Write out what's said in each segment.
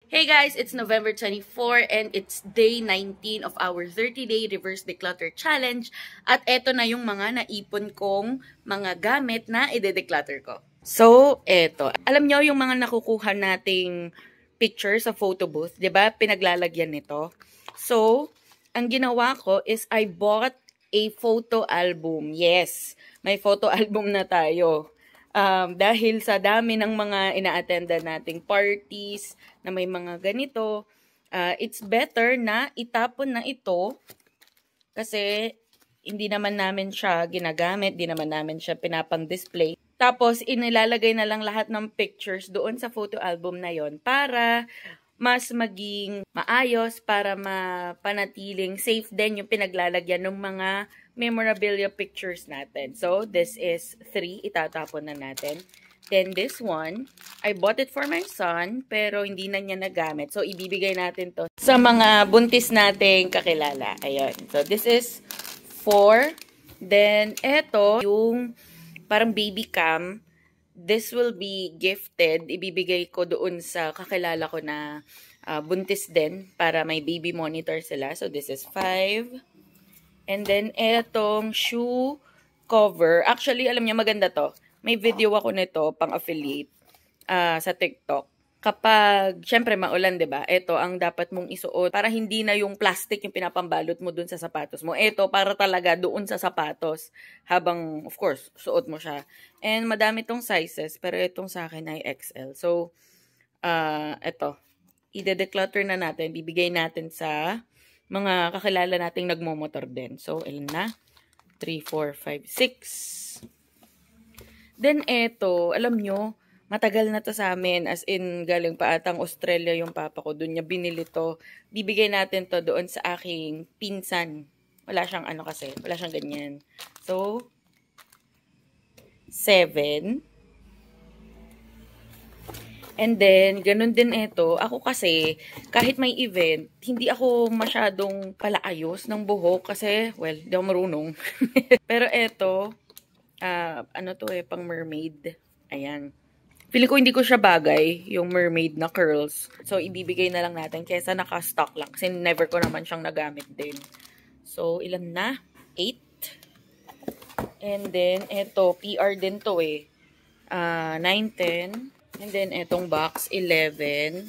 Hey guys, it's November 24 and it's day 19 of our 30-day reverse declutter challenge. At eto na yung mga naipon kong mga gamit na ide-declutter ko. So, eto. Alam nyo yung mga nakukuha nating picture sa photo booth, 'di ba? Pinaglalagyan nito. So, ang ginawa ko is I bought a photo album. Yes, may photo album na tayo. Dahil sa dami ng mga ina-attenda nating parties na may mga ganito, it's better na itapon na ito kasi hindi naman namin siya ginagamit, hindi naman namin siya pinapang-display. Tapos, inilalagay na lang lahat ng pictures doon sa photo album na yon para mas maging maayos, para mapanatiling safe din yung pinaglalagyan ng mga memorabilia pictures natin. So, this is 3. Itatapon na natin. Then, this one, I bought it for my son, pero hindi na niya nagamit. So, ibibigay natin to sa mga buntis nating kakilala. Ayun. So, this is 4. Then, eto, yung parang baby cam. This will be gifted. Ibibigay ko doon sa kakilala ko na buntis din para may baby monitor sila. So, this is 5. And then, etong shoe cover. Actually, alam niyo, maganda to. May video ako nito, pang-affiliate sa TikTok. Kapag, syempre, maulan, 'di ba? Ito ang dapat mong isuot para hindi na yung plastic yung pinapambalot mo dun sa sapatos mo. Ito, para talaga doon sa sapatos habang, of course, suot mo siya. And madami tong sizes, pero itong sa akin ay XL. So, ito. I-declutter na natin. Bibigay natin sa mga kakilala nating nagmomotor din. So, ilan na? 3, 4, 5, 6. Then, eto, alam nyo, matagal na to sa amin. As in, galing pa atang Australia yung papa ko. Doon niya binili to. Bibigay natin to doon sa aking pinsan. Wala siyang ano kasi. Wala siyang ganyan. So, 7. And then, ganun din ito. Ako kasi, kahit may event, hindi ako masyadong palaayos ng buhok kasi, well, di ako marunong. Pero ito, ano to pang mermaid. Ayan. Feeling ko hindi ko siya bagay, yung mermaid na curls. So, ibibigay na lang natin kesa naka-stock lang. Kasi never ko naman siyang nagamit din. So, ilan na? 8. And then, ito, PR din to 9, 10. And then, etong box, 11.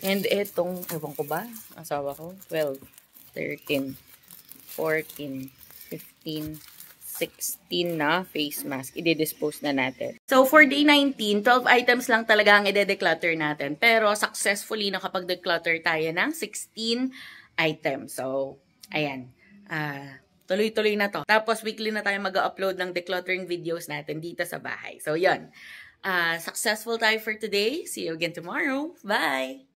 And etong, ewan ko ba? Asawa ko, 12, 13, 14, 15, 16 na face mask. I-dispose na natin. So, for day 19, 12 items lang talaga ang i-declutter natin. Pero, successfully nakapag-declutter tayo ng 16 items. So, ayan. Tuloy-tuloy na to. Tapos, weekly na tayo mag-upload ng decluttering videos natin dito sa bahay. So, yun. Successful tayo for today. See you again tomorrow. Bye!